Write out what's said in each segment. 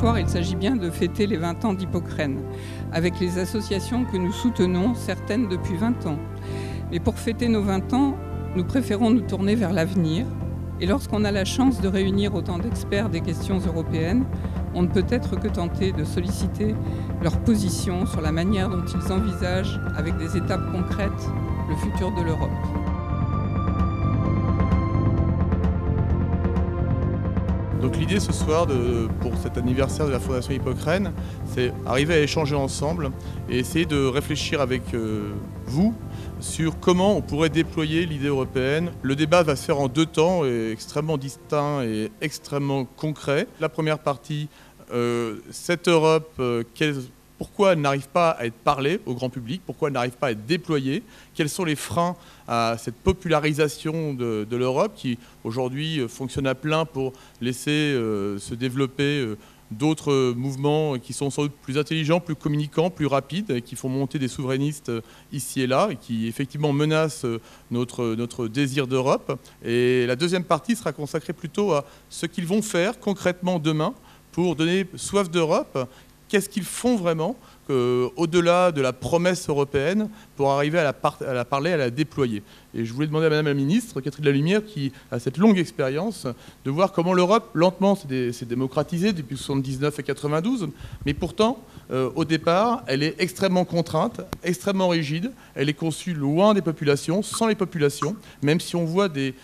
soir, il s'agit bien de fêter les 20 ans d'Hippocrène, avec les associations que nous soutenons, certaines depuis 20 ans. Mais pour fêter nos 20 ans, nous préférons nous tourner vers l'avenir. Et lorsqu'on a la chance de réunir autant d'experts des questions européennes, on ne peut être que tenté de solliciter leur position sur la manière dont ils envisagent, avec des étapes concrètes, le futur de l'Europe. Donc l'idée ce soir, pour cet anniversaire de la Fondation Hippocrène, c'est arriver à échanger ensemble et essayer de réfléchir avec vous sur comment on pourrait déployer l'idée européenne. Le débat va se faire en 2 temps, extrêmement distinct et extrêmement concret. La première partie, cette Europe, pourquoi elle n'arrive pas à être parlée au grand public, pourquoi elle n'arrive pas à être déployée, quels sont les freins à cette popularisation de l'Europe qui aujourd'hui fonctionne à plein pour laisser se développer d'autres mouvements qui sont sans doute plus intelligents, plus communicants, plus rapides, et qui font monter des souverainistes ici et là, et qui effectivement menacent notre désir d'Europe. Et la deuxième partie sera consacrée plutôt à ce qu'ils vont faire concrètement demain pour donner soif d'Europe. Qu'est-ce qu'ils font vraiment au-delà de la promesse européenne pour arriver à la parler, à la déployer. Et je voulais demander à Madame la Ministre, Catherine Lalumière, qui a cette longue expérience, de voir comment l'Europe, lentement, s'est démocratisée depuis 1979 et 92, mais pourtant, au départ, elle est extrêmement contrainte, extrêmement rigide, elle est conçue loin des populations, sans les populations, même si on voit des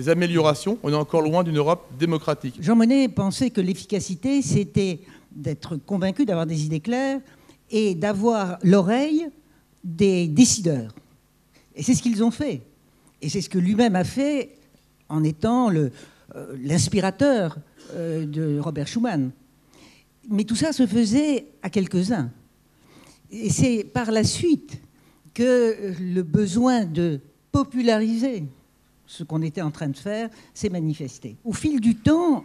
améliorations, on est encore loin d'une Europe démocratique. Jean Monnet pensait que l'efficacité, c'était d'être convaincu, d'avoir des idées claires et d'avoir l'oreille des décideurs. Et c'est ce qu'ils ont fait. Et c'est ce que lui-même a fait en étant l'inspirateur de Robert Schuman. Mais tout ça se faisait à quelques-uns. Et c'est par la suite que le besoin de populariser ce qu'on était en train de faire s'est manifesté. Au fil du temps,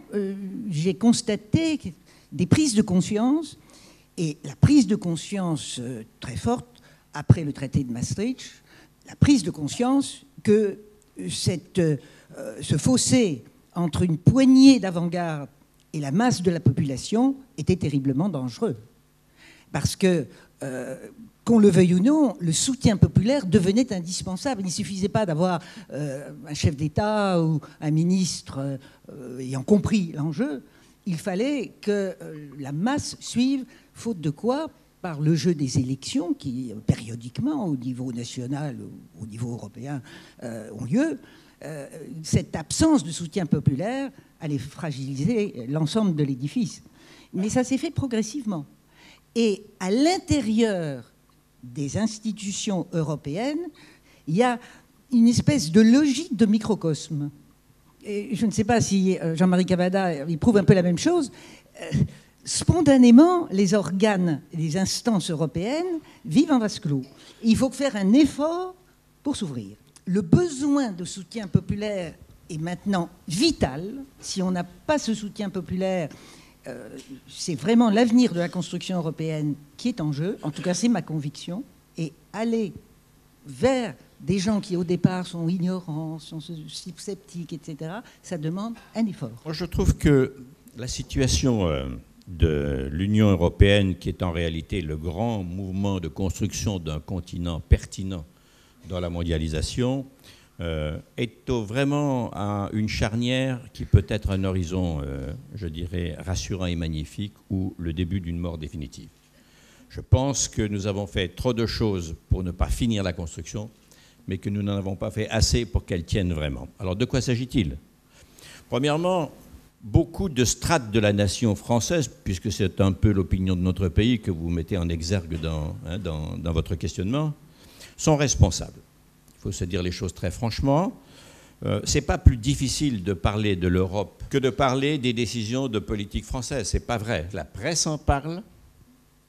j'ai constaté des prises de conscience, et la prise de conscience très forte, après le traité de Maastricht, la prise de conscience que ce fossé entre une poignée d'avant-garde et la masse de la population était terriblement dangereux. Parce que, qu'on le veuille ou non, le soutien populaire devenait indispensable. Il ne suffisait pas d'avoir un chef d'État ou un ministre ayant compris l'enjeu. Il fallait que la masse suive, faute de quoi, par le jeu des élections qui, périodiquement, au niveau national ou au niveau européen, ont lieu, cette absence de soutien populaire allait fragiliser l'ensemble de l'édifice. Mais ça s'est fait progressivement. Et à l'intérieur des institutions européennes, il y a une espèce de logique de microcosme. Et je ne sais pas si Jean-Marie Cavada éprouve un peu la même chose. Spontanément, les organes, les instances européennes vivent en vase clos. Il faut faire un effort pour s'ouvrir. Le besoin de soutien populaire est maintenant vital. Si on n'a pas ce soutien populaire, c'est vraiment l'avenir de la construction européenne qui est en jeu. En tout cas, c'est ma conviction. Et aller vers des gens qui, au départ, sont ignorants, sont sceptiques, etc., ça demande un effort. Moi, je trouve que la situation de l'Union européenne, qui est en réalité le grand mouvement de construction d'un continent pertinent dans la mondialisation, est vraiment à une charnière qui peut être un horizon, je dirais, rassurant et magnifique, ou le début d'une mort définitive. Je pense que nous avons fait trop de choses pour ne pas finir la construction, mais que nous n'en avons pas fait assez pour qu'elle tienne vraiment. Alors, de quoi s'agit-il? Premièrement, beaucoup de strates de la nation française, puisque c'est un peu l'opinion de notre pays que vous mettez en exergue dans votre questionnement, sont responsables. Il faut se dire les choses très franchement. C'est pas plus difficile de parler de l'Europe que de parler des décisions de politique française. C'est pas vrai. La presse en parle.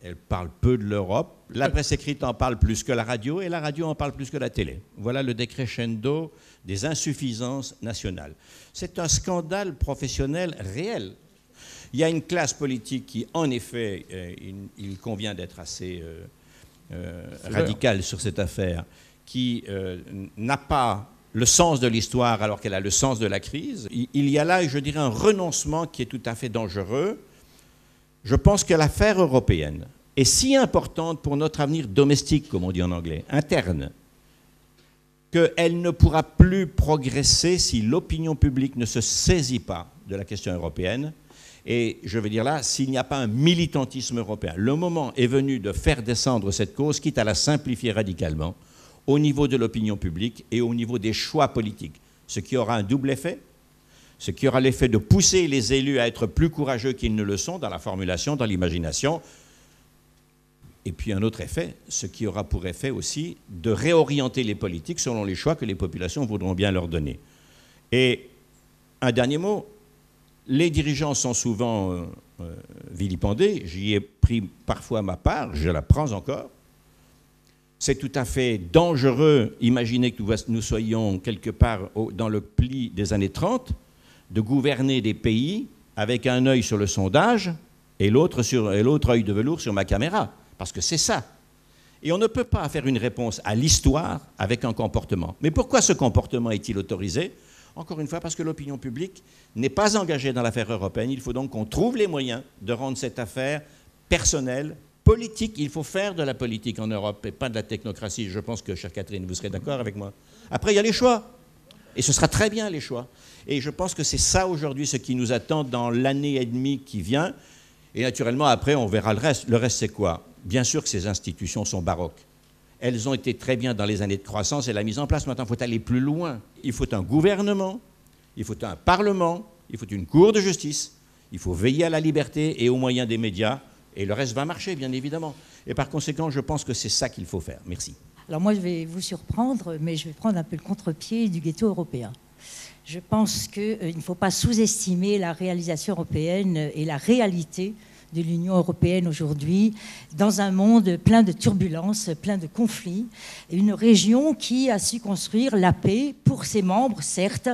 Elle parle peu de l'Europe. La presse écrite en parle plus que la radio, et la radio en parle plus que la télé. Voilà le décrescendo des insuffisances nationales. C'est un scandale professionnel réel. Il y a une classe politique qui, en effet, il convient d'être assez radicale sur cette affaire, qui n'a pas le sens de l'histoire alors qu'elle a le sens de la crise. Il y a là, je dirais, un renoncement qui est tout à fait dangereux. Je pense que l'affaire européenne est si importante pour notre avenir domestique, comme on dit en anglais, interne, qu'elle ne pourra plus progresser si l'opinion publique ne se saisit pas de la question européenne. Et je veux dire là, s'il n'y a pas un militantisme européen, le moment est venu de faire descendre cette cause, quitte à la simplifier radicalement, au niveau de l'opinion publique et au niveau des choix politiques. Ce qui aura un double effet, ce qui aura l'effet de pousser les élus à être plus courageux qu'ils ne le sont dans la formulation, dans l'imagination. Et puis un autre effet, ce qui aura pour effet aussi de réorienter les politiques selon les choix que les populations voudront bien leur donner. Et un dernier mot, les dirigeants sont souvent vilipendés, j'y ai pris parfois ma part, je la prends encore. C'est tout à fait dangereux, imaginez que nous soyons quelque part dans le pli des années 30, de gouverner des pays avec un œil sur le sondage et l'autre œil de velours sur ma caméra. Parce que c'est ça. Et on ne peut pas faire une réponse à l'histoire avec un comportement. Mais pourquoi ce comportement est-il autorisé? Encore une fois, parce que l'opinion publique n'est pas engagée dans l'affaire européenne. Il faut donc qu'on trouve les moyens de rendre cette affaire personnelle, politique. Il faut faire de la politique en Europe et pas de la technocratie. Je pense que, chère Catherine, vous serez d'accord avec moi. Après, il y a les choix. Et ce sera très bien, les choix. Et je pense que c'est ça, aujourd'hui, ce qui nous attend dans l'année et demie qui vient. Et naturellement, après, on verra le reste. Le reste, c'est quoi? Bien sûr que ces institutions sont baroques. Elles ont été très bien dans les années de croissance et la mise en place. Maintenant, il faut aller plus loin. Il faut un gouvernement, il faut un parlement, il faut une cour de justice, il faut veiller à la liberté et aux moyens des médias. Et le reste va marcher, bien évidemment. Et par conséquent, je pense que c'est ça qu'il faut faire. Merci. Alors moi, je vais vous surprendre, mais je vais prendre un peu le contre-pied du ghetto européen. Je pense qu'il ne faut pas sous-estimer la réalisation européenne et la réalité de l'Union européenne aujourd'hui, dans un monde plein de turbulences, plein de conflits, une région qui a su construire la paix pour ses membres, certes,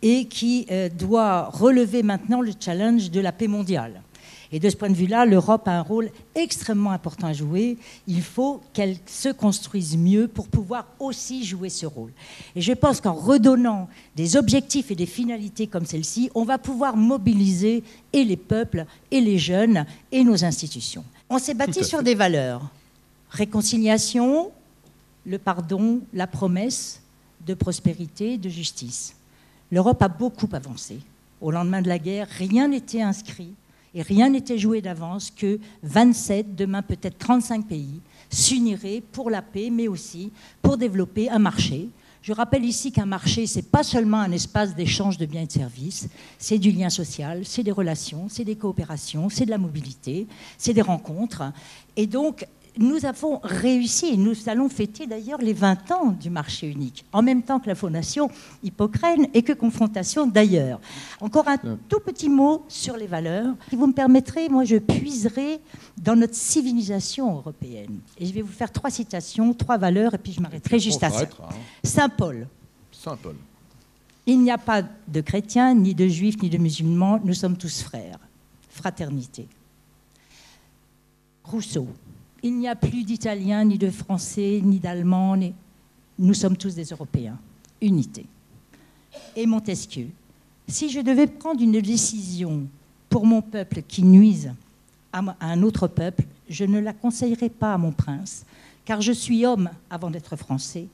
et qui doit relever maintenant le challenge de la paix mondiale. Et de ce point de vue-là, l'Europe a un rôle extrêmement important à jouer. Il faut qu'elle se construise mieux pour pouvoir aussi jouer ce rôle. Et je pense qu'en redonnant des objectifs et des finalités comme celle-ci, on va pouvoir mobiliser et les peuples, et les jeunes, et nos institutions. On s'est bâti sur des valeurs. Réconciliation, le pardon, la promesse de prospérité, de justice. L'Europe a beaucoup avancé. Au lendemain de la guerre, rien n'était inscrit. Et rien n'était joué d'avance que 27, demain peut-être 35 pays, s'uniraient pour la paix, mais aussi pour développer un marché. Je rappelle ici qu'un marché, ce n'est pas seulement un espace d'échange de biens et de services, c'est du lien social, c'est des relations, c'est des coopérations, c'est de la mobilité, c'est des rencontres. Et donc, nous avons réussi, nous allons fêter d'ailleurs les 20 ans du marché unique, en même temps que la Fondation Hippocrène et que Confrontation d'ailleurs. Encore un tout petit mot sur les valeurs. Si vous me permettrez, moi je puiserai dans notre civilisation européenne. Et je vais vous faire 3 citations, 3 valeurs, et puis je m'arrêterai juste à ça. Saint Paul. Saint Paul. Il n'y a pas de chrétiens, ni de juifs, ni de musulmans, nous sommes tous frères. Fraternité. Rousseau. Il n'y a plus d'Italiens, ni de Français, ni d'Allemands. Nous sommes tous des Européens. Unité. Et Montesquieu. Si je devais prendre une décision pour mon peuple qui nuise à un autre peuple, je ne la conseillerais pas à mon prince, car je suis homme avant d'être français,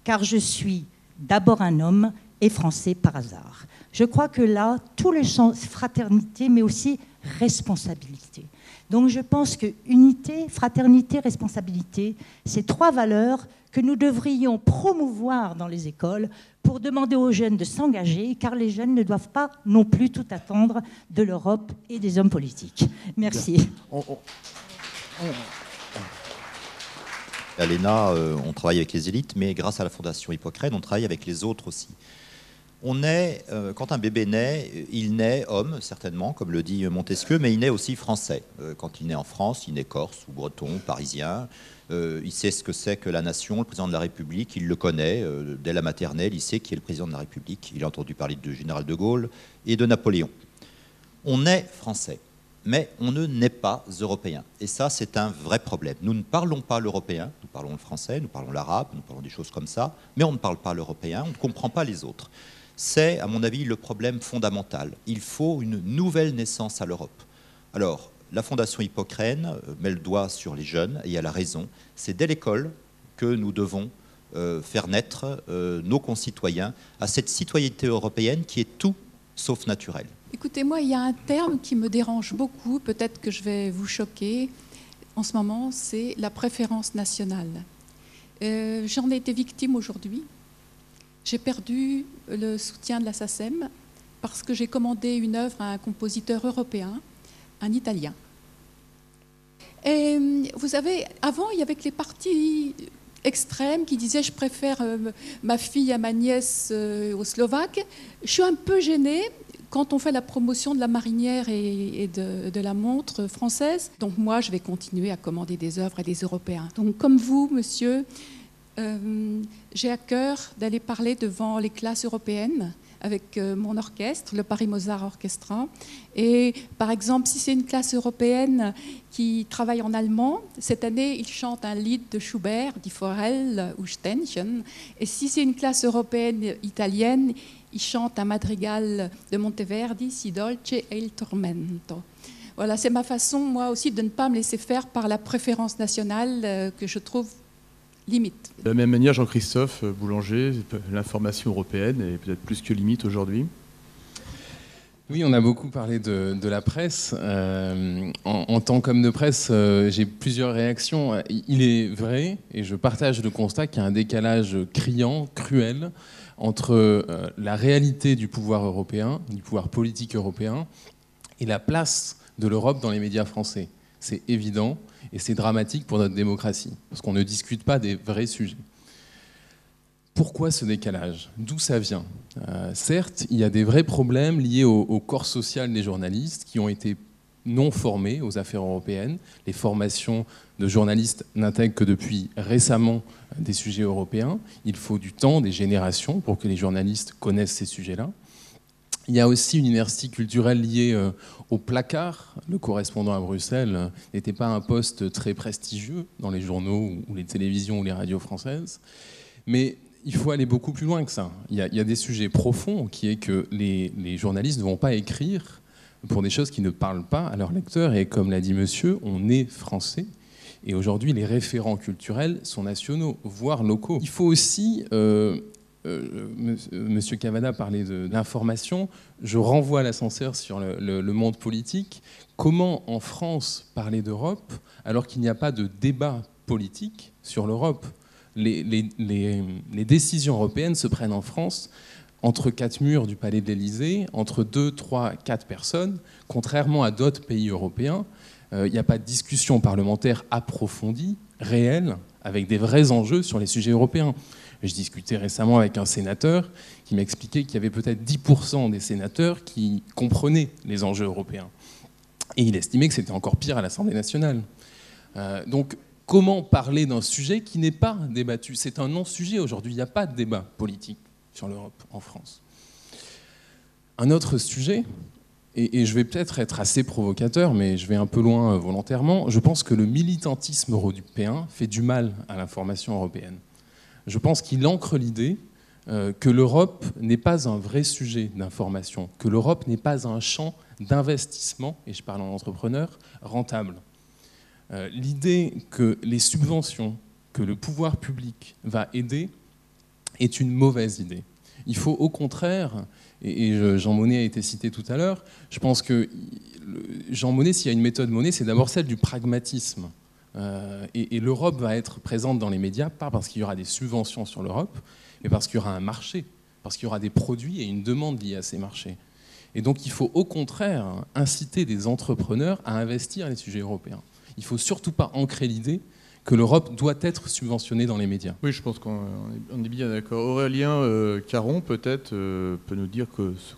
car je suis d'abord un homme et français par hasard. Je crois que là, tout le sens fraternité, mais aussi responsabilité. Donc je pense que unité, fraternité, responsabilité, c'est 3 valeurs que nous devrions promouvoir dans les écoles pour demander aux jeunes de s'engager, car les jeunes ne doivent pas non plus tout attendre de l'Europe et des hommes politiques. Merci. À l'ENA, on travaille avec les élites, mais grâce à la Fondation Hippocrène, on travaille avec les autres aussi. Quand un bébé naît, il naît homme, certainement, comme le dit Montesquieu, mais il naît aussi français. Quand il naît en France, il naît corse ou breton, parisien. Il sait ce que c'est que la nation, le président de la République, il le connaît. Dès la maternelle, il sait qui est le président de la République. Il a entendu parler du général de Gaulle et de Napoléon. On est français, mais on ne naît pas européen. Et ça, c'est un vrai problème. Nous ne parlons pas l'européen, nous parlons le français, nous parlons l'arabe, nous parlons des choses comme ça, mais on ne parle pas l'européen, on ne comprend pas les autres. C'est, à mon avis, le problème fondamental. Il faut une nouvelle naissance à l'Europe. Alors, la Fondation Hippocrène met le doigt sur les jeunes, et elle a raison. C'est dès l'école que nous devons faire naître nos concitoyens à cette citoyenneté européenne qui est tout sauf naturelle. Écoutez-moi, il y a un terme qui me dérange beaucoup, peut-être que je vais vous choquer en ce moment, c'est la préférence nationale. J'en ai été victime aujourd'hui. J'ai perdu le soutien de la SACEM parce que j'ai commandé une œuvre à un compositeur européen, un Italien. Et vous savez, avant, il y avait que les partis extrêmes qui disaient « je préfère ma fille à ma nièce aux Slovaques ». Je suis un peu gênée quand on fait la promotion de la marinière et de la montre française. Donc moi, je vais continuer à commander des œuvres à des Européens. Donc comme vous, monsieur, j'ai à cœur d'aller parler devant les classes européennes avec mon orchestre, le Paris Mozart Orchestra. Et par exemple, si c'est une classe européenne qui travaille en allemand, cette année, ils chantent un lied de Schubert, Die Forelle ou Ständchen. Et si c'est une classe européenne italienne, ils chantent un madrigal de Monteverdi, Si dolce e il tormento. Voilà, c'est ma façon, moi aussi, de ne pas me laisser faire par la préférence nationale que je trouve limite. De la même manière, Jean-Christophe Boulanger, l'information européenne est peut-être plus que limite aujourd'hui. Oui, on a beaucoup parlé de la presse. En tant qu'homme de presse, j'ai plusieurs réactions. Il est vrai, et je partage le constat, qu'il y a un décalage criant, cruel, entre la réalité du pouvoir européen, du pouvoir politique européen, et la place de l'Europe dans les médias français. C'est évident. Et c'est dramatique pour notre démocratie, parce qu'on ne discute pas des vrais sujets. Pourquoi ce décalage? D'où ça vient? Certes, il y a des vrais problèmes liés au corps social des journalistes qui ont été non formés aux affaires européennes. Les formations de journalistes n'intègrent que depuis récemment des sujets européens. Il faut du temps, des générations, pour que les journalistes connaissent ces sujets-là. Il y a aussi une inertie culturelle liée au placard. Le correspondant à Bruxelles n'était pas un poste très prestigieux dans les journaux ou les télévisions ou les radios françaises. Mais il faut aller beaucoup plus loin que ça. Il y a des sujets profonds qui est que les journalistes ne vont pas écrire pour des choses qui ne parlent pas à leurs lecteurs. Et comme l'a dit monsieur, on est français. Et aujourd'hui, les référents culturels sont nationaux, voire locaux. Il faut aussi... Monsieur Cavada parlait de l'information. Je renvoie l'ascenseur sur le monde politique. Comment en France parler d'Europe alors qu'il n'y a pas de débat politique sur l'Europe? Les décisions européennes se prennent en France entre quatre murs du palais de l'Élysée, entre 2, 3, 4 personnes, contrairement à d'autres pays européens. Il n'y a pas de discussion parlementaire approfondie, réelle, avec des vrais enjeux sur les sujets européens. Je discutais récemment avec un sénateur qui m'expliquait qu'il y avait peut-être 10% des sénateurs qui comprenaient les enjeux européens. Et il estimait que c'était encore pire à l'Assemblée nationale. Donc, comment parler d'un sujet qui n'est pas débattu? C'est un non-sujet aujourd'hui. Il n'y a pas de débat politique sur l'Europe en France. Un autre sujet, et je vais peut-être être assez provocateur, mais je vais un peu loin volontairement, je pense que le militantisme européen fait du mal à l'information européenne. Je pense qu'il ancre l'idée que l'Europe n'est pas un vrai sujet d'information, que l'Europe n'est pas un champ d'investissement, et je parle en entrepreneur, rentable. L'idée que les subventions que le pouvoir public va aider est une mauvaise idée. Il faut au contraire, et Jean Monnet a été cité tout à l'heure, je pense que Jean Monnet, s'il y a une méthode Monnet, c'est d'abord celle du pragmatisme. Et l'Europe va être présente dans les médias, pas parce qu'il y aura des subventions sur l'Europe, mais parce qu'il y aura un marché, parce qu'il y aura des produits et une demande liée à ces marchés. Et donc il faut au contraire inciter des entrepreneurs à investir les sujets européens. Il ne faut surtout pas ancrer l'idée que l'Europe doit être subventionnée dans les médias. Oui, je pense qu'on est bien d'accord. Aurélien Caron, peut-être, peut nous dire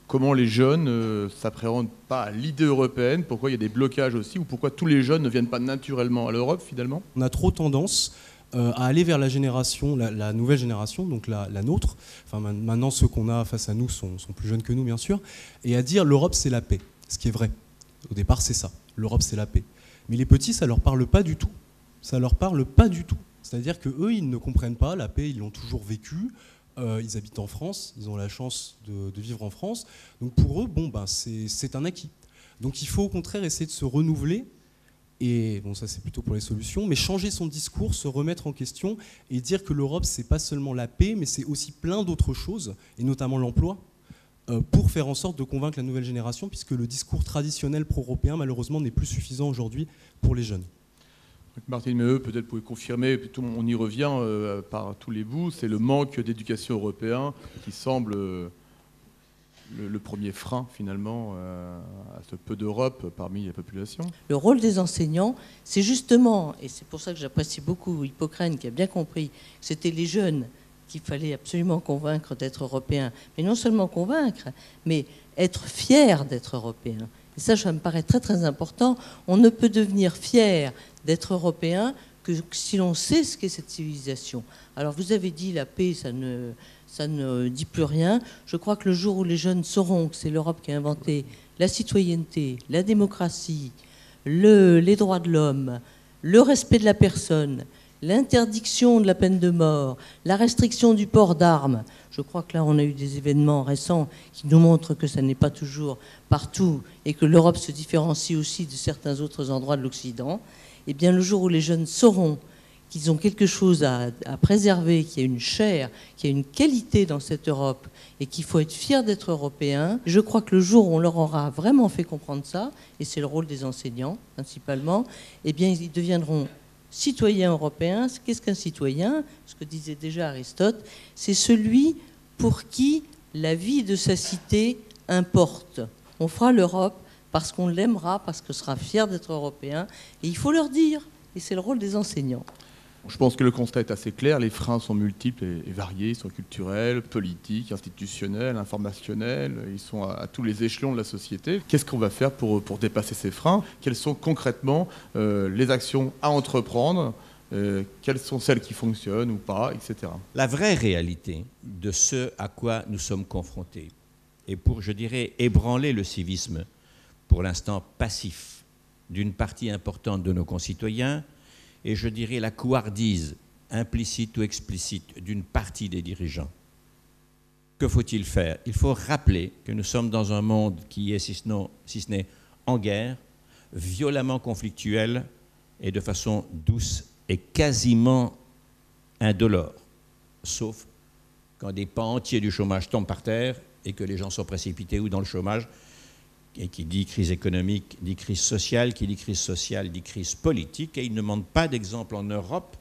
comment les jeunes ne s'appréhendent pas à l'idée européenne, pourquoi il y a des blocages aussi, ou pourquoi tous les jeunes ne viennent pas naturellement à l'Europe, finalement? On a trop tendance à aller vers la génération, la nouvelle génération, donc la nôtre. Enfin, maintenant, ceux qu'on a face à nous sont plus jeunes que nous, bien sûr, et à dire l'Europe, c'est la paix, ce qui est vrai. Au départ, c'est ça. L'Europe, c'est la paix. Mais les petits, ça ne leur parle pas du tout. Ça leur parle pas du tout. C'est-à-dire qu'eux, ils ne comprennent pas la paix, ils l'ont toujours vécue. Ils habitent en France, ils ont la chance de vivre en France. Donc pour eux, c'est un acquis. Donc il faut au contraire essayer de se renouveler. Et bon, ça c'est plutôt pour les solutions, mais changer son discours, se remettre en question et dire que l'Europe, c'est pas seulement la paix, mais c'est aussi plein d'autres choses, et notamment l'emploi, pour faire en sorte de convaincre la nouvelle génération, puisque le discours traditionnel pro-européen, malheureusement, n'est plus suffisant aujourd'hui pour les jeunes. Martine Meheux, peut-être pouvez confirmer, on y revient par tous les bouts, c'est le manque d'éducation européen qui semble le premier frein finalement à ce peu d'Europe parmi la population. Le rôle des enseignants, c'est justement, et c'est pour ça que j'apprécie beaucoup Hippocrène qui a bien compris que c'était les jeunes qu'il fallait absolument convaincre d'être européens, mais non seulement convaincre, mais être fiers d'être européens. Et ça me paraît très très important. On ne peut devenir fier d'être européen que si l'on sait ce qu'est cette civilisation. Alors vous avez dit la paix, ça ne dit plus rien. Je crois que le jour où les jeunes sauront que c'est l'Europe qui a inventé la citoyenneté, la démocratie, les droits de l'homme, le respect de la personne, l'interdiction de la peine de mort, la restriction du port d'armes. Je crois que là, on a eu des événements récents qui nous montrent que ça n'est pas toujours partout et que l'Europe se différencie aussi de certains autres endroits de l'Occident. Eh bien, le jour où les jeunes sauront qu'ils ont quelque chose à préserver, qu'il y a une chair, qu'il y a une qualité dans cette Europe et qu'il faut être fier d'être européen, je crois que le jour où on leur aura vraiment fait comprendre ça, et c'est le rôle des enseignants principalement, eh bien, ils deviendront citoyen européen. Qu'est-ce qu'un citoyen? Ce que disait déjà Aristote, c'est celui pour qui la vie de sa cité importe. On fera l'Europe parce qu'on l'aimera, parce qu'on sera fier d'être européen, et il faut leur dire, et c'est le rôle des enseignants. Je pense que le constat est assez clair, les freins sont multiples et variés, ils sont culturels, politiques, institutionnels, informationnels, ils sont à tous les échelons de la société. Qu'est-ce qu'on va faire pour dépasser ces freins? Quelles sont concrètement les actions à entreprendre? Quelles sont celles qui fonctionnent ou pas, etc. La vraie réalité de ce à quoi nous sommes confrontés, et pour, je dirais, ébranler le civisme, pour l'instant passif, d'une partie importante de nos concitoyens, et je dirais la couardise implicite ou explicite d'une partie des dirigeants. Que faut-il faire? Il faut rappeler que nous sommes dans un monde qui est, si ce n'est en guerre, violemment conflictuel et de façon douce et quasiment indolore, sauf quand des pans entiers du chômage tombent par terre et que les gens sont précipités ou dans le chômage. Et qui dit crise économique, dit crise sociale, qui dit crise sociale, dit crise politique. Et il ne manque pas d'exemples en Europe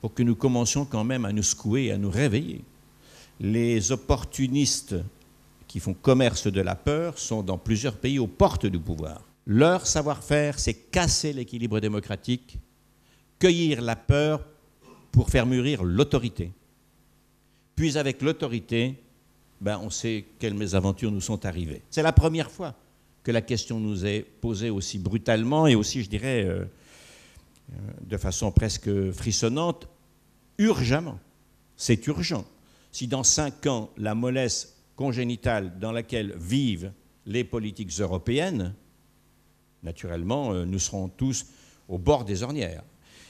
pour que nous commencions quand même à nous secouer et à nous réveiller. Les opportunistes qui font commerce de la peur sont dans plusieurs pays aux portes du pouvoir. Leur savoir-faire, c'est casser l'équilibre démocratique, cueillir la peur pour faire mûrir l'autorité. Puis avec l'autorité, on sait quelles mésaventures nous sont arrivées. C'est la première fois que la question nous est posée aussi brutalement et aussi, je dirais, de façon presque frissonnante, urgemment. C'est urgent. Si dans 5 ans, la mollesse congénitale dans laquelle vivent les politiques européennes, naturellement, nous serons tous au bord des ornières.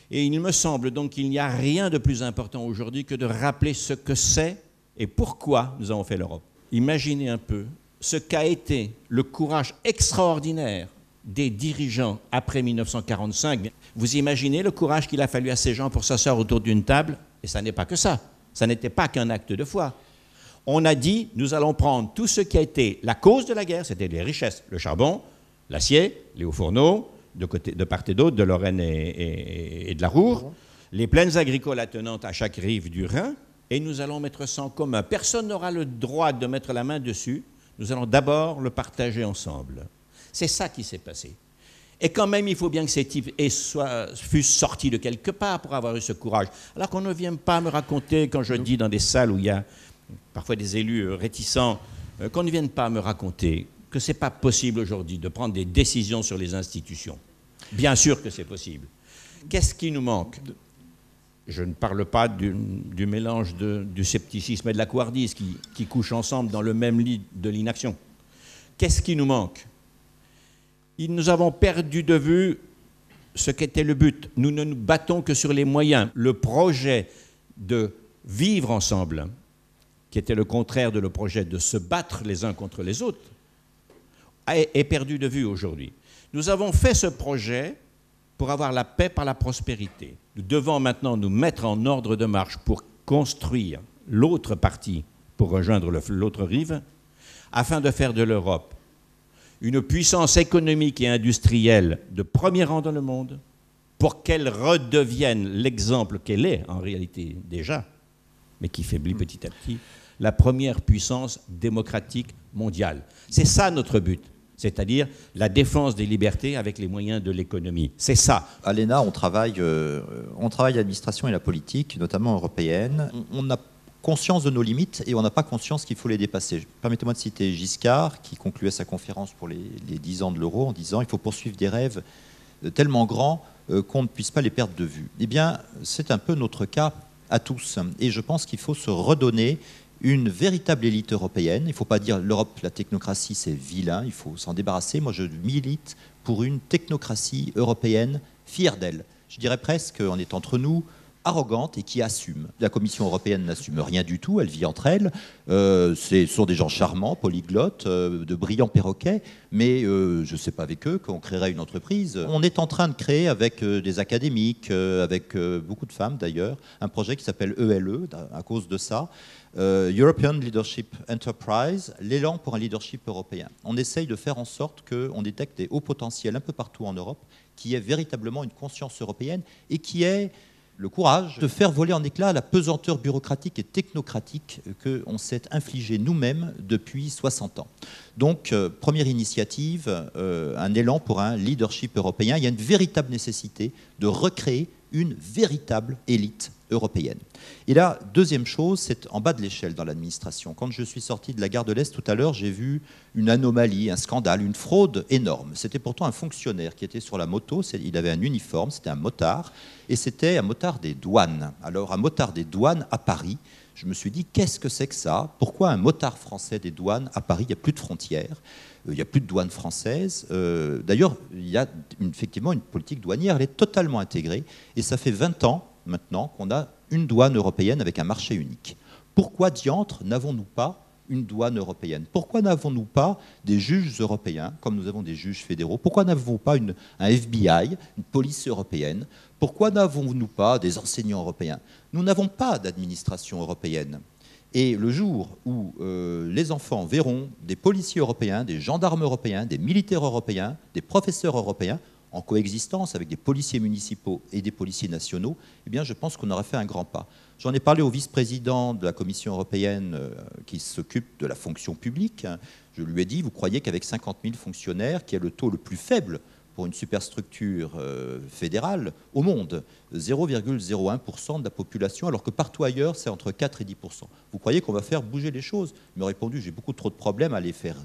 Et il me semble donc qu'il n'y a rien de plus important aujourd'hui que de rappeler ce que c'est et pourquoi nous avons fait l'Europe. Imaginez un peu ce qu'a été le courage extraordinaire des dirigeants après 1945. Vous imaginez le courage qu'il a fallu à ces gens pour s'asseoir autour d'une table? Et ça n'est pas que ça. Ça n'était pas qu'un acte de foi. On a dit, nous allons prendre tout ce qui a été la cause de la guerre, c'était les richesses, le charbon, l'acier, les hauts fourneaux, de part et d'autre, de Lorraine et de la Ruhr, les plaines agricoles attenantes à chaque rive du Rhin, et nous allons mettre ça en commun. Personne n'aura le droit de mettre la main dessus. Nous allons d'abord le partager ensemble. C'est ça qui s'est passé. Et quand même, il faut bien que ces types fussent sortis de quelque part pour avoir eu ce courage. Alors qu'on ne vient pas me raconter, quand je dis dans des salles où il y a parfois des élus réticents, qu'on ne vienne pas me raconter que ce n'est pas possible aujourd'hui de prendre des décisions sur les institutions. Bien sûr que c'est possible. Qu'est-ce qui nous manque? Je ne parle pas du mélange du scepticisme et de la couardise qui couchent ensemble dans le même lit de l'inaction. Qu'est-ce qui nous manque? Nous avons perdu de vue ce qu'était le but. Nous ne nous battons que sur les moyens. Le projet de vivre ensemble, qui était le contraire de le projet de se battre les uns contre les autres, est perdu de vue aujourd'hui. Nous avons fait ce projet pour avoir la paix par la prospérité. Nous devons maintenant nous mettre en ordre de marche pour construire l'autre partie, pour rejoindre l'autre rive, afin de faire de l'Europe une puissance économique et industrielle de premier rang dans le monde, pour qu'elle redevienne l'exemple qu'elle est en réalité déjà, mais qui faiblit petit à petit, la première puissance démocratique mondiale. C'est ça notre but, c'est-à-dire la défense des libertés avec les moyens de l'économie. C'est ça. À l'ENA, on travaille l'administration et la politique, notamment européenne. On a conscience de nos limites et on n'a pas conscience qu'il faut les dépasser. Permettez-moi de citer Giscard, qui concluait sa conférence pour les 10 ans de l'euro en disant « Il faut poursuivre des rêves tellement grands qu'on ne puisse pas les perdre de vue ». Eh bien, c'est un peu notre cas à tous. Et je pense qu'il faut se redonner une véritable élite européenne. Il ne faut pas dire l'Europe, la technocratie, c'est vilain, il faut s'en débarrasser. Moi, je milite pour une technocratie européenne fière d'elle. Je dirais presque, on est entre nous, arrogante et qui assume. La Commission européenne n'assume rien du tout, elle vit entre elles. Ce sont des gens charmants, polyglottes, de brillants perroquets, mais je ne sais pas avec eux qu'on créerait une entreprise. On est en train de créer avec des académiques, avec beaucoup de femmes d'ailleurs, un projet qui s'appelle ELE, à cause de ça. European Leadership Enterprise, l'élan pour un leadership européen. On essaye de faire en sorte qu'on détecte des hauts potentiels un peu partout en Europe, qui est véritablement une conscience européenne et qui est le courage de faire voler en éclats la pesanteur bureaucratique et technocratique qu'on s'est infligée nous-mêmes depuis 60 ans. Donc, première initiative, un élan pour un leadership européen. Il y a une véritable nécessité de recréer une véritable élite européenne. Et là, deuxième chose, c'est en bas de l'échelle dans l'administration. Quand je suis sorti de la gare de l'Est tout à l'heure, j'ai vu une anomalie, un scandale, une fraude énorme. C'était pourtant un fonctionnaire qui était sur la moto, il avait un uniforme, c'était un motard, et c'était un motard des douanes. Alors, un motard des douanes à Paris, je me suis dit, qu'est-ce que c'est que ça? Pourquoi un motard français des douanes à Paris? Il n'y a plus de frontières, il n'y a plus de douane française. D'ailleurs, il y a effectivement une politique douanière, elle est totalement intégrée, et ça fait 20 ans maintenant qu'on a une douane européenne avec un marché unique. Pourquoi diantre n'avons-nous pas une douane européenne? Pourquoi n'avons-nous pas des juges européens, comme nous avons des juges fédéraux? Pourquoi n'avons-nous pas un FBI, une police européenne? Pourquoi n'avons-nous pas des enseignants européens? Nous n'avons pas d'administration européenne. Et le jour où les enfants verront des policiers européens, des gendarmes européens, des militaires européens, des professeurs européens, en coexistence avec des policiers municipaux et des policiers nationaux, eh bien, je pense qu'on aurait fait un grand pas. J'en ai parlé au vice-président de la Commission européenne qui s'occupe de la fonction publique. Je lui ai dit, vous croyez qu'avec 50 000 fonctionnaires, qui est le taux le plus faible pour une superstructure fédérale au monde, 0,01% de la population, alors que partout ailleurs, c'est entre 4 et 10%. Vous croyez qu'on va faire bouger les choses? Il m'a répondu, j'ai beaucoup trop de problèmes à les faire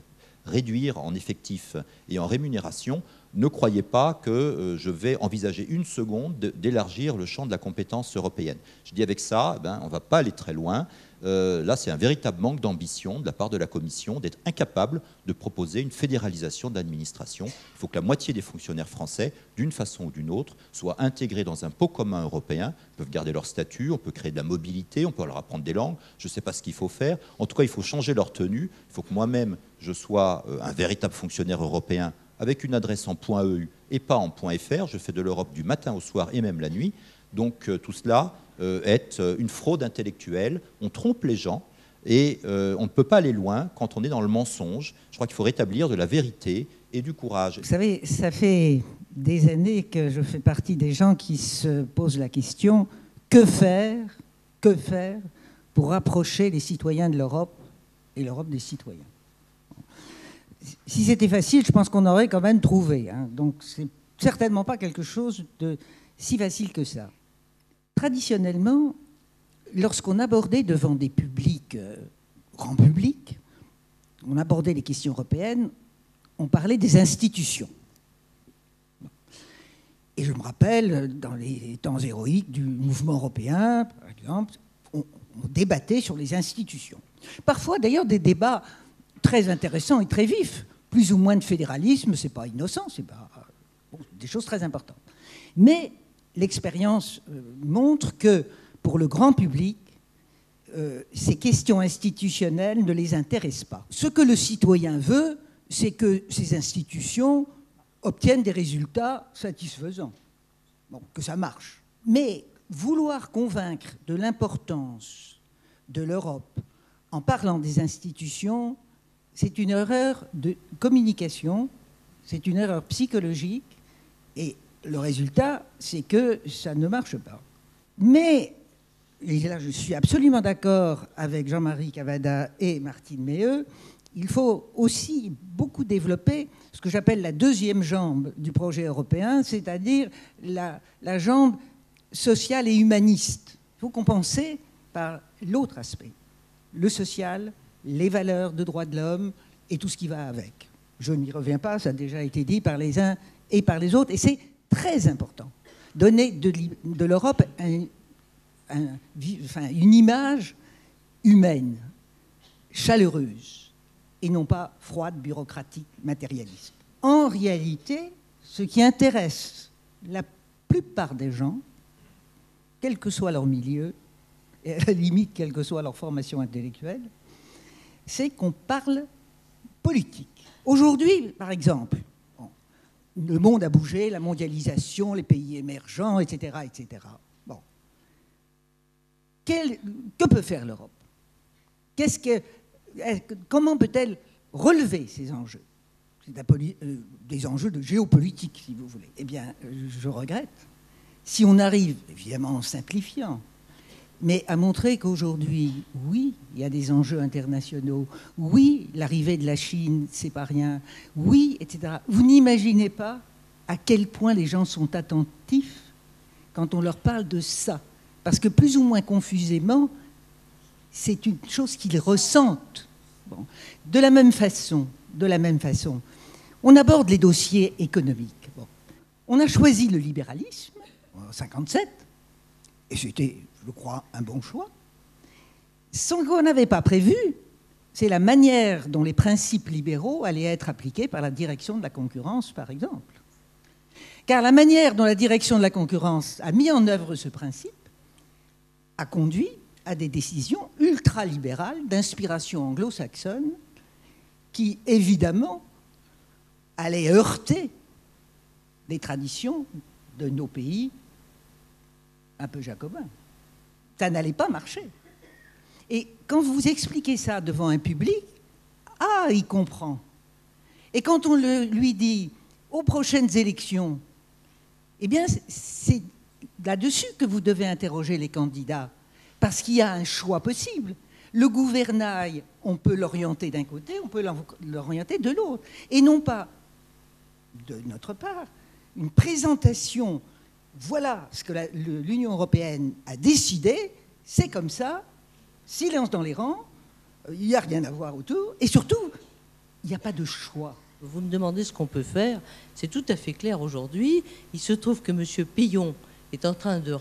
réduire en effectifs et en rémunération. Ne croyez pas que je vais envisager une seconde d'élargir le champ de la compétence européenne. Je dis avec ça, on ne va pas aller très loin. Là, c'est un véritable manque d'ambition de la part de la Commission d'être incapable de proposer une fédéralisation de l'administration. Il faut que la moitié des fonctionnaires français, d'une façon ou d'une autre, soient intégrés dans un pot commun européen. Ils peuvent garder leur statut, on peut créer de la mobilité, on peut leur apprendre des langues. Je ne sais pas ce qu'il faut faire. En tout cas, il faut changer leur tenue. Il faut que moi-même, je sois un véritable fonctionnaire européen avec une adresse en .eu et pas en .fr. Je fais de l'Europe du matin au soir et même la nuit. Donc tout cela est une fraude intellectuelle. On trompe les gens et on ne peut pas aller loin quand on est dans le mensonge. Je crois qu'il faut rétablir de la vérité et du courage. Vous savez, ça fait des années que je fais partie des gens qui se posent la question que faire pour rapprocher les citoyens de l'Europe et l'Europe des citoyens. Si c'était facile, je pense qu'on aurait quand même trouvé. Donc, c'est certainement pas quelque chose de si facile que ça. Traditionnellement, lorsqu'on abordait devant des publics, grand public, on abordait les questions européennes, on parlait des institutions. Et je me rappelle, dans les temps héroïques du mouvement européen, par exemple, on débattait sur les institutions. Parfois, d'ailleurs, des débats très intéressant et très vif. Plus ou moins de fédéralisme, c'est pas innocent, c'est pas des choses très importantes. Mais l'expérience montre que pour le grand public, ces questions institutionnelles ne les intéressent pas. Ce que le citoyen veut, c'est que ces institutions obtiennent des résultats satisfaisants, bon, que ça marche. Mais vouloir convaincre de l'importance de l'Europe en parlant des institutions, c'est une erreur de communication, c'est une erreur psychologique, et le résultat, c'est que ça ne marche pas. Mais, et là je suis absolument d'accord avec Jean-Marie Cavada et Martine Méheux, il faut aussi beaucoup développer ce que j'appelle la deuxième jambe du projet européen, c'est-à-dire la jambe sociale et humaniste. Il faut compenser par l'autre aspect, le social, les valeurs de droits de l'homme et tout ce qui va avec. Je n'y reviens pas, ça a déjà été dit par les uns et par les autres, et c'est très important. Donner de l'Europe une image humaine, chaleureuse, et non pas froide, bureaucratique, matérialiste. En réalité, ce qui intéresse la plupart des gens, quel que soit leur milieu, et à la limite, quelle que soit leur formation intellectuelle, c'est qu'on parle politique. Aujourd'hui, par exemple, le monde a bougé, la mondialisation, les pays émergents, etc. etc. Bon. Que peut faire l'Europe ? Comment peut-elle relever ces enjeux ? C'est des enjeux de géopolitique, si vous voulez. Eh bien, je regrette. Si on arrive, évidemment en simplifiant, mais à montrer qu'aujourd'hui, oui, il y a des enjeux internationaux, oui, l'arrivée de la Chine, c'est pas rien, oui, etc. Vous n'imaginez pas à quel point les gens sont attentifs quand on leur parle de ça. Parce que plus ou moins confusément, c'est une chose qu'ils ressentent. Bon. De la même façon, on aborde les dossiers économiques. Bon. On a choisi le libéralisme en 1957, et c'était, je crois, un bon choix. Ce qu'on n'avait pas prévu, c'est la manière dont les principes libéraux allaient être appliqués par la direction de la concurrence, par exemple. Car la manière dont la direction de la concurrence a mis en œuvre ce principe a conduit à des décisions ultralibérales d'inspiration anglo-saxonne qui, évidemment, allaient heurter les traditions de nos pays un peu jacobins. Ça n'allait pas marcher. Et quand vous expliquez ça devant un public, il comprend. Et quand on lui dit aux prochaines élections, eh bien, c'est là-dessus que vous devez interroger les candidats, parce qu'il y a un choix possible. Le gouvernail, on peut l'orienter d'un côté, on peut l'orienter de l'autre. Et non pas, de notre part, une présentation, voilà ce que l'Union européenne a décidé, c'est comme ça, silence dans les rangs, il n'y a rien à voir autour, et surtout, il n'y a pas de choix. Vous me demandez ce qu'on peut faire, c'est tout à fait clair aujourd'hui. Il se trouve que M. Peillon est en train de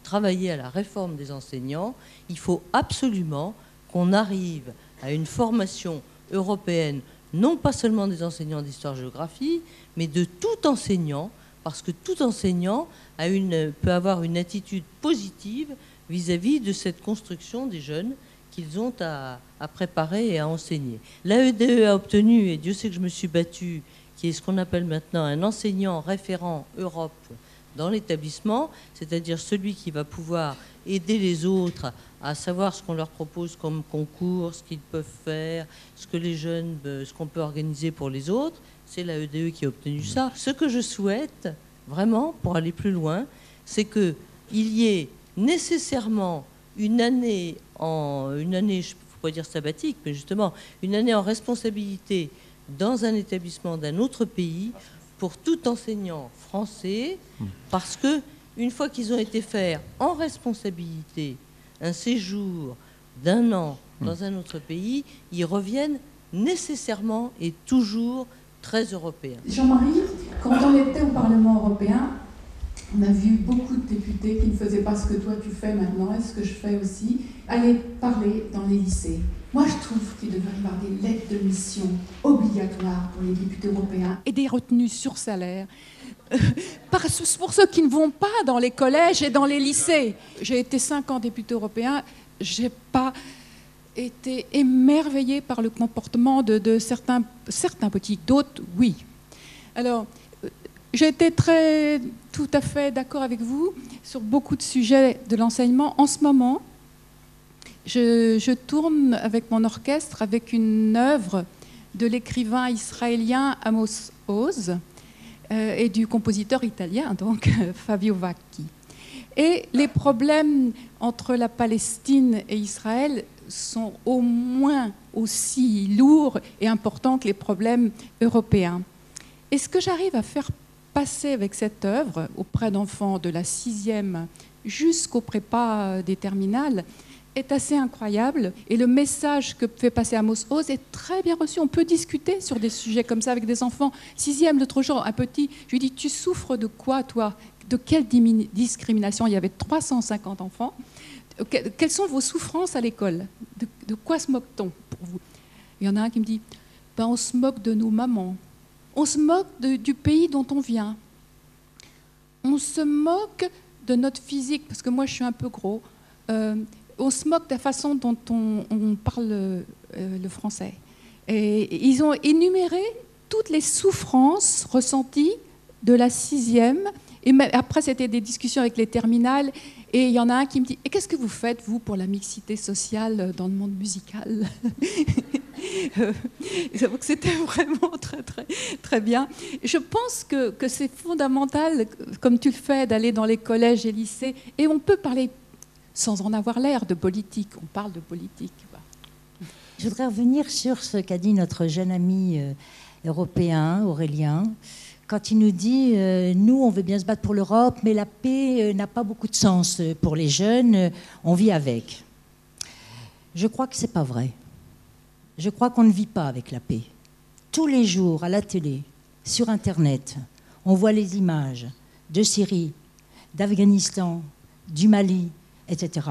travailler à la réforme des enseignants. Il faut absolument qu'on arrive à une formation européenne, non pas seulement des enseignants d'histoire-géographie, mais de tout enseignant, parce que tout enseignant peut avoir une attitude positive vis-à-vis de cette construction des jeunes qu'ils ont à préparer et à enseigner. L'AEDE a obtenu, et Dieu sait que je me suis battue, qui est ce qu'on appelle maintenant un enseignant référent Europe dans l'établissement, c'est-à-dire celui qui va pouvoir aider les autres à savoir ce qu'on leur propose comme concours, ce qu'ils peuvent faire, ce que les jeunes, ce qu'on peut organiser pour les autres. C'est l'AEDE qui a obtenu ça. Ce que je souhaite, vraiment, pour aller plus loin, c'est qu'il y ait nécessairement une année, je ne peux pas dire sabbatique, mais justement, une année en responsabilité dans un établissement d'un autre pays pour tout enseignant français, parce que une fois qu'ils ont été faire en responsabilité un séjour d'1 an dans un autre pays, ils reviennent nécessairement et toujours très européens. Jean-Marie, quand on était au Parlement européen, on a vu beaucoup de députés qui ne faisaient pas ce que toi tu fais maintenant et ce que je fais aussi, aller parler dans les lycées. Moi, je trouve qu'il devrait y avoir des lettres de mission obligatoires pour les députés européens et des retenues sur salaire Pour ceux qui ne vont pas dans les collèges et dans les lycées. J'ai été 5 ans député européen, je n'ai pas été émerveillée par le comportement de certains politiques, d'autres, oui. Alors, j'ai été tout à fait d'accord avec vous sur beaucoup de sujets de l'enseignement. En ce moment, je tourne avec mon orchestre avec une œuvre de l'écrivain israélien Amos Oz et du compositeur italien, donc Fabio Vacchi. Et les problèmes entre la Palestine et Israël sont au moins aussi lourds et importants que les problèmes européens. Et ce que j'arrive à faire passer avec cette œuvre auprès d'enfants de la 6e jusqu'au prépa des terminales est assez incroyable. Et le message que fait passer Amos Oz est très bien reçu. On peut discuter sur des sujets comme ça avec des enfants. 6e, l'autre jour, un petit, je lui dis, tu souffres de quoi, toi? De quelle discrimination? Il y avait 350 enfants. Quelles sont vos souffrances à l'école? De quoi se moque-t-on pour vous? Il y en a un qui me dit, ben, on se moque de nos mamans. On se moque du pays dont on vient. On se moque de notre physique, parce que moi je suis un peu gros. On se moque de la façon dont on parle le français. Et ils ont énuméré toutes les souffrances ressenties de la 6e. Et après, c'était des discussions avec les terminales. Et il y en a un qui me dit, et qu'est-ce que vous faites, vous, pour la mixité sociale dans le monde musical? C'était vraiment très, très, très bien. Je pense que c'est fondamental, comme tu le fais, d'aller dans les collèges et lycées. Et on peut parler, sans en avoir l'air, de politique. On parle de politique. Je voudrais revenir sur ce qu'a dit notre jeune ami européen, Aurélien, quand il nous dit nous, on veut bien se battre pour l'Europe, mais la paix n'a pas beaucoup de sens pour les jeunes, on vit avec. Je crois que ce n'est pas vrai. Je crois qu'on ne vit pas avec la paix. Tous les jours, à la télé, sur Internet, on voit les images de Syrie, d'Afghanistan, du Mali, etc.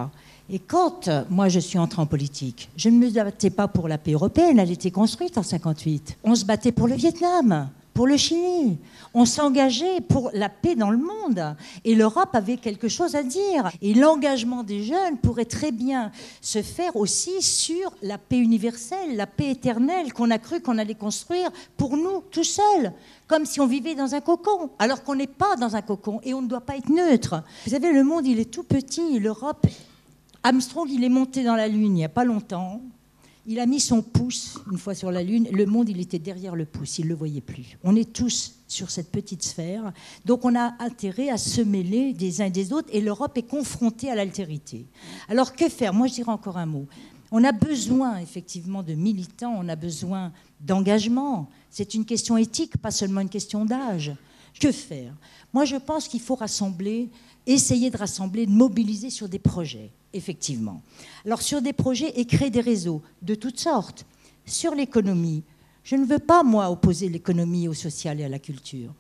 Et quand moi je suis entrée en politique, je ne me battais pas pour la paix européenne, elle était construite en 1958. On se battait pour le Vietnam, pour le Chili. On s'engageait pour la paix dans le monde. Et l'Europe avait quelque chose à dire. Et l'engagement des jeunes pourrait très bien se faire aussi sur la paix universelle, la paix éternelle qu'on a cru qu'on allait construire pour nous, tout seuls. Comme si on vivait dans un cocon, alors qu'on n'est pas dans un cocon et on ne doit pas être neutre. Vous savez, le monde, il est tout petit. L'Europe, Armstrong, il est monté dans la Lune il n'y a pas longtemps. Il a mis son pouce une fois sur la Lune. Le monde, il était derrière le pouce. Il ne le voyait plus. On est tous sur cette petite sphère. Donc, on a intérêt à se mêler des uns et des autres. Et l'Europe est confrontée à l'altérité. Alors, que faire? Moi, je dirais encore un mot. On a besoin, effectivement, de militants. On a besoin d'engagement. C'est une question éthique, pas seulement une question d'âge. Que faire? Moi, je pense qu'il faut rassembler, essayer de rassembler, de mobiliser sur des projets. Effectivement. Alors, sur des projets et créer des réseaux de toutes sortes. Sur l'économie, je ne veux pas, moi, opposer l'économie au social et à la culture.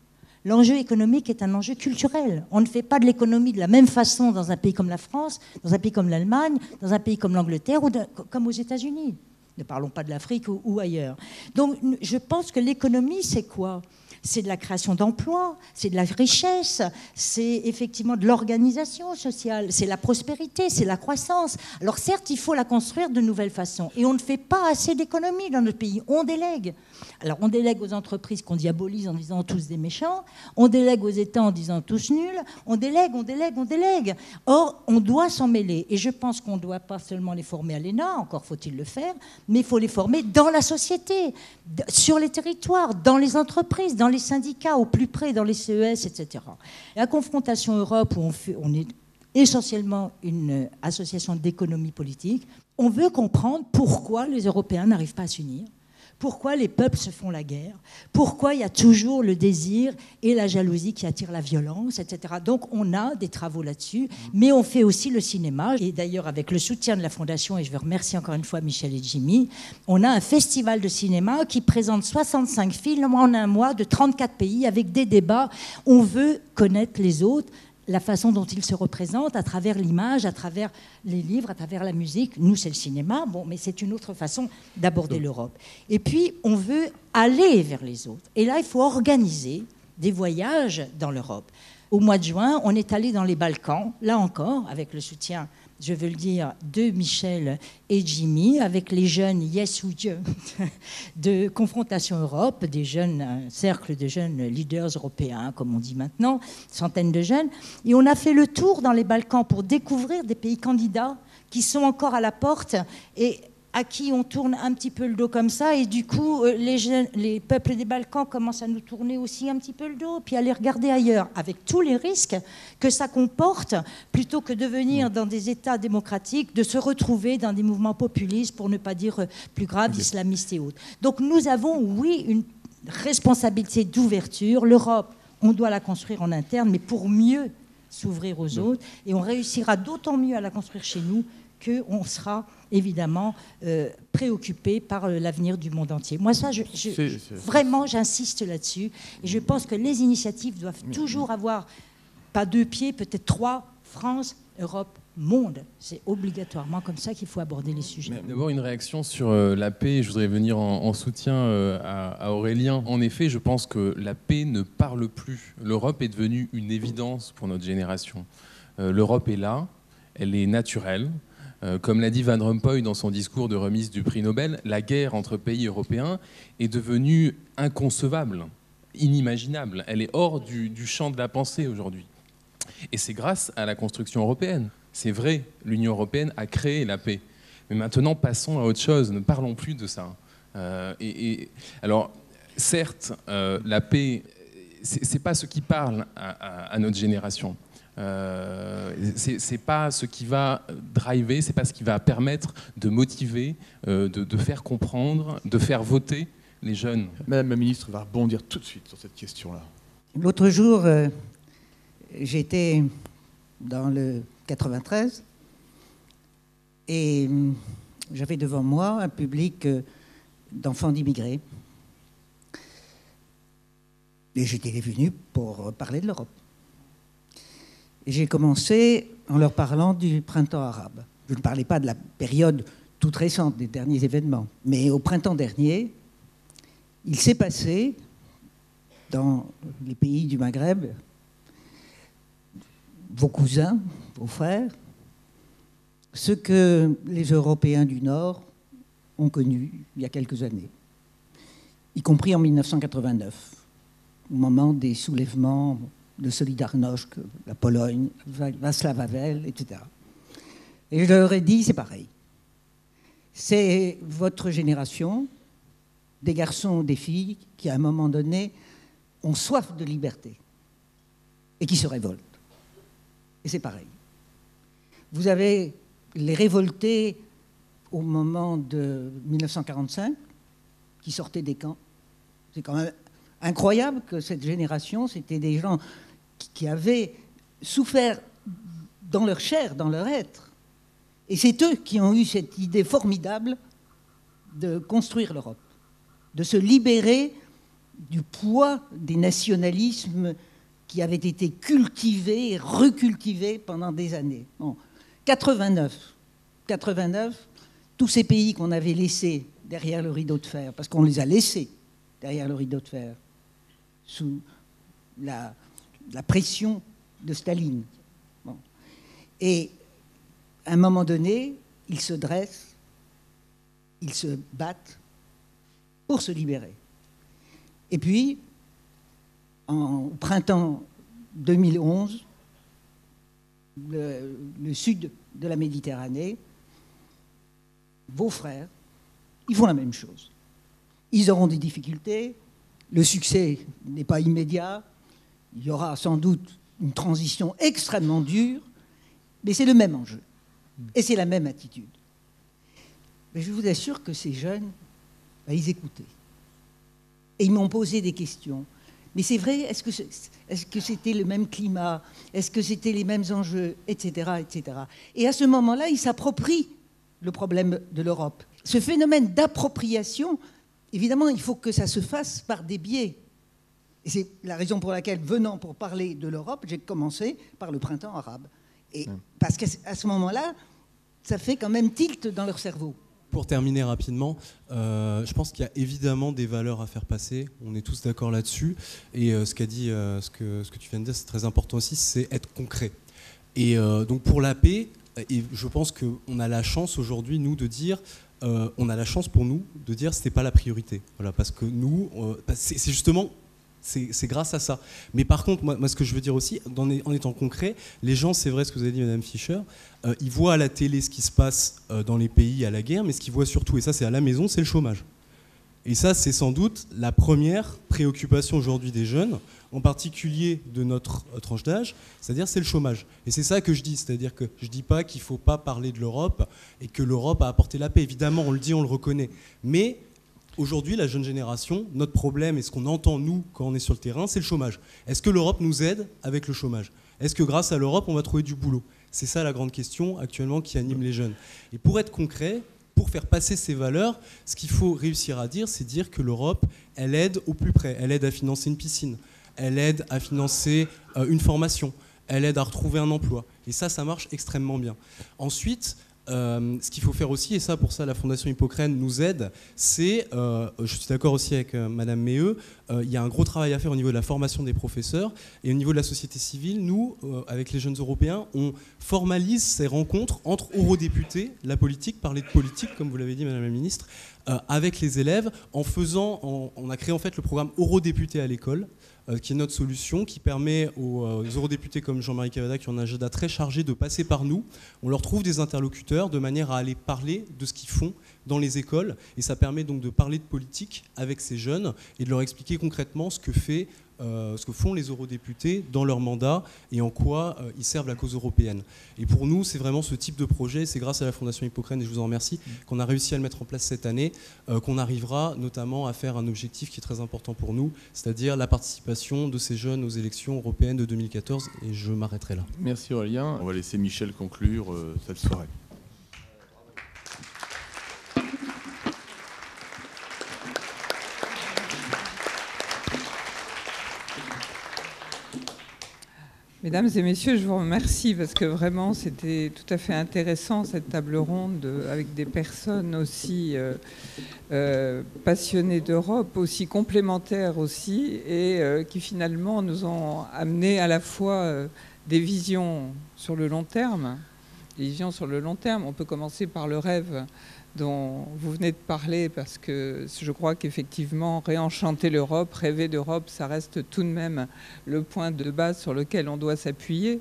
L'enjeu économique est un enjeu culturel. On ne fait pas de l'économie de la même façon dans un pays comme la France, dans un pays comme l'Allemagne, dans un pays comme l'Angleterre ou comme aux États-Unis. Ne parlons pas de l'Afrique ou ailleurs. Donc, je pense que l'économie, c'est quoi ? C'est de la création d'emplois, c'est de la richesse, c'est effectivement de l'organisation sociale, c'est la prospérité, c'est la croissance. Alors certes, il faut la construire de nouvelles façons. Et on ne fait pas assez d'économies dans notre pays. On délègue. Alors on délègue aux entreprises qu'on diabolise en disant tous des méchants, on délègue aux États en disant tous nuls, on délègue. Or, on doit s'en mêler. Et je pense qu'on ne doit pas seulement les former à l'ENA, encore faut-il le faire, mais il faut les former dans la société, sur les territoires, dans les entreprises, dans les syndicats, au plus près, dans les CES, etc. La confrontation Europe, où on est essentiellement une association d'économie politique, on veut comprendre pourquoi les Européens n'arrivent pas à s'unir, pourquoi les peuples se font la guerre, pourquoi il y a toujours le désir et la jalousie qui attirent la violence, etc. Donc on a des travaux là-dessus, mais on fait aussi le cinéma. Et d'ailleurs, avec le soutien de la Fondation, et je veux remercier encore une fois Michel et Jimmy, on a un festival de cinéma qui présente 65 films en un mois de 34 pays avec des débats. On veut connaître les autres, la façon dont ils se représentent à travers l'image, à travers les livres, à travers la musique. Nous, c'est le cinéma, bon, mais c'est une autre façon d'aborder l'Europe. Et puis, on veut aller vers les autres. Et là, il faut organiser des voyages dans l'Europe. Au mois de juin, on est allé dans les Balkans, là encore, avec le soutien, je veux le dire, de Michel et Jimmy, avec les jeunes Yes ou Dieu de Confrontation Europe, un cercle de jeunes leaders européens, comme on dit maintenant, centaines de jeunes. Et on a fait le tour dans les Balkans pour découvrir des pays candidats qui sont encore à la porte et à qui on tourne un petit peu le dos comme ça, et du coup, les peuples des Balkans commencent à nous tourner aussi un petit peu le dos, puis à les regarder ailleurs, avec tous les risques que ça comporte, plutôt que de venir dans des États démocratiques, de se retrouver dans des mouvements populistes, pour ne pas dire plus grave, islamistes et autres. Donc nous avons, oui, une responsabilité d'ouverture. L'Europe, on doit la construire en interne, mais pour mieux s'ouvrir aux autres, et on réussira d'autant mieux à la construire chez nous qu'on sera évidemment préoccupé par l'avenir du monde entier. Moi, ça, vraiment, j'insiste là-dessus. Et je pense que les initiatives doivent toujours avoir, pas 2 pieds, peut-être 3, France, Europe, monde. C'est obligatoirement comme ça qu'il faut aborder les sujets. D'abord, une réaction sur la paix. Je voudrais venir en soutien à Aurélien. En effet, je pense que la paix ne parle plus. L'Europe est devenue une évidence pour notre génération. L'Europe est là, elle est naturelle. Comme l'a dit Van Rompuy dans son discours de remise du prix Nobel, la guerre entre pays européens est devenue inconcevable, inimaginable. Elle est hors du champ de la pensée aujourd'hui. Et c'est grâce à la construction européenne. C'est vrai, l'Union européenne a créé la paix. Mais maintenant, passons à autre chose, ne parlons plus de ça. Alors, certes, la paix, c'est pas ce qui parle à notre génération. C'est pas ce qui va driver, c'est pas ce qui va permettre de motiver, de faire comprendre, de faire voter les jeunes. Madame la ministre va rebondir tout de suite sur cette question-là. L'autre jour, j'étais dans le 93 et j'avais devant moi un public d'enfants d'immigrés. Et j'étais venu pour parler de l'Europe. Et j'ai commencé en leur parlant du printemps arabe. Je ne parlais pas de la période toute récente, des derniers événements. Mais au printemps dernier, il s'est passé, dans les pays du Maghreb, vos cousins, vos frères, ce que les Européens du Nord ont connu il y a quelques années, y compris en 1989, au moment des soulèvements de Solidarność, la Pologne, Václav Havel, etc. Et je leur ai dit, c'est pareil. C'est votre génération, des garçons, des filles, qui à un moment donné ont soif de liberté et qui se révoltent. Et c'est pareil. Vous avez les révoltés au moment de 1945, qui sortaient des camps. C'est quand même incroyable que cette génération, c'était des gens qui avaient souffert dans leur chair, dans leur être. Et c'est eux qui ont eu cette idée formidable de construire l'Europe, de se libérer du poids des nationalismes qui avaient été cultivés et recultivés pendant des années. Bon, 89, tous ces pays qu'on avait laissés derrière le rideau de fer, parce qu'on les a laissés derrière le rideau de fer, sous la pression de Staline. Bon. Et à un moment donné, ils se dressent, ils se battent pour se libérer. Et puis, au printemps 2011, le sud de la Méditerranée, vos frères, ils font la même chose. Ils auront des difficultés, le succès n'est pas immédiat, il y aura sans doute une transition extrêmement dure, mais c'est le même enjeu. Et c'est la même attitude. Mais je vous assure que ces jeunes, ils écoutaient. Et ils m'ont posé des questions. Mais c'est vrai, est-ce que c'était le même climat? Est-ce que c'était les mêmes enjeux? Etc., etc. Et à ce moment-là, ils s'approprient le problème de l'Europe. Ce phénomène d'appropriation, évidemment, il faut que ça se fasse par des biais. Et c'est la raison pour laquelle, venant pour parler de l'Europe, j'ai commencé par le printemps arabe. Et parce qu'à ce moment-là, ça fait quand même tilt dans leur cerveau. Pour terminer rapidement, je pense qu'il y a évidemment des valeurs à faire passer. On est tous d'accord là-dessus. Et ce que tu viens de dire, c'est très important aussi, c'est être concret. Et donc pour la paix, et je pense qu'on a la chance aujourd'hui, nous, de dire, on a la chance pour nous de dire que ce n'est pas la priorité. Voilà, parce que nous, c'est justement... C'est grâce à ça. Mais par contre, moi, ce que je veux dire aussi, en étant concret, les gens, c'est vrai ce que vous avez dit, Madame Fischer, ils voient à la télé ce qui se passe dans les pays à la guerre, mais ce qu'ils voient surtout, et ça c'est à la maison, c'est le chômage. Et ça, c'est sans doute la première préoccupation aujourd'hui des jeunes, en particulier de notre tranche d'âge, c'est-à-dire c'est le chômage. Et c'est ça que je dis, c'est-à-dire que je ne dis pas qu'il ne faut pas parler de l'Europe et que l'Europe a apporté la paix. Évidemment, on le dit, on le reconnaît. Mais aujourd'hui, la jeune génération, notre problème et ce qu'on entend, nous, quand on est sur le terrain, c'est le chômage. Est-ce que l'Europe nous aide avec le chômage? Est-ce que grâce à l'Europe, on va trouver du boulot? C'est ça la grande question actuellement qui anime les jeunes. Et pour être concret, pour faire passer ces valeurs, ce qu'il faut réussir à dire, c'est dire que l'Europe, elle aide au plus près. Elle aide à financer une piscine. Elle aide à financer une formation. Elle aide à retrouver un emploi. Et ça marche extrêmement bien. Ensuite, ce qu'il faut faire aussi, et ça pour ça la Fondation Hippocrène nous aide, c'est, je suis d'accord aussi avec Madame Méheux, il y a un gros travail à faire au niveau de la formation des professeurs et au niveau de la société civile. Nous, avec les jeunes européens, on formalise ces rencontres entre eurodéputés, la politique, parler de politique, comme vous l'avez dit Madame la Ministre, avec les élèves, on a créé en fait le programme Eurodéputés à l'école, qui est notre solution, qui permet aux eurodéputés comme Jean-Marie Cavada, qui ont un agenda très chargé, de passer par nous. On leur trouve des interlocuteurs de manière à aller parler de ce qu'ils font dans les écoles. Et ça permet donc de parler de politique avec ces jeunes et de leur expliquer concrètement ce que font les eurodéputés dans leur mandat et en quoi ils servent la cause européenne. Et pour nous, c'est vraiment ce type de projet, c'est grâce à la Fondation Hippocrène, et je vous en remercie, qu'on a réussi à le mettre en place cette année, qu'on arrivera notamment à faire un objectif qui est très important pour nous, c'est-à-dire la participation de ces jeunes aux élections européennes de 2014, et je m'arrêterai là. Merci Aurélien. On va laisser Michel conclure cette soirée. Mesdames et messieurs, je vous remercie parce que vraiment c'était tout à fait intéressant cette table ronde avec des personnes aussi passionnées d'Europe, aussi complémentaires aussi, et qui finalement nous ont amené à la fois des visions sur le long terme. Des visions sur le long terme, on peut commencer par le rêve dont vous venez de parler, parce que je crois qu'effectivement, réenchanter l'Europe, rêver d'Europe, ça reste tout de même le point de base sur lequel on doit s'appuyer.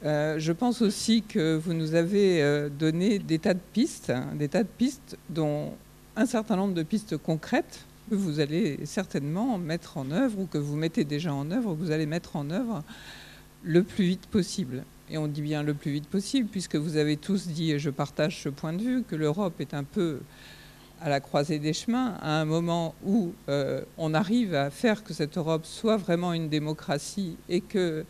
Je pense aussi que vous nous avez donné des tas de pistes dont un certain nombre de pistes concrètes que vous allez certainement mettre en œuvre, ou que vous mettez déjà en œuvre, ou que vous allez mettre en œuvre le plus vite possible. Et on dit bien le plus vite possible, puisque vous avez tous dit, et je partage ce point de vue, que l'Europe est un peu à la croisée des chemins, à un moment où on arrive à faire que cette Europe soit vraiment une démocratie et qu'elle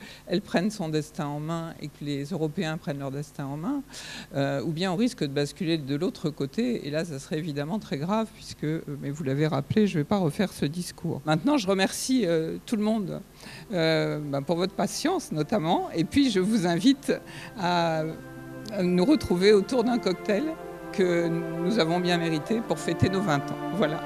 prenne son destin en main et que les Européens prennent leur destin en main, ou bien on risque de basculer de l'autre côté, et là ça serait évidemment très grave, puisque, mais vous l'avez rappelé, je ne vais pas refaire ce discours. Maintenant, je remercie tout le monde pour votre patience notamment, et puis je vous invite à nous retrouver autour d'un cocktail que nous avons bien mérité pour fêter nos 20 ans. Voilà.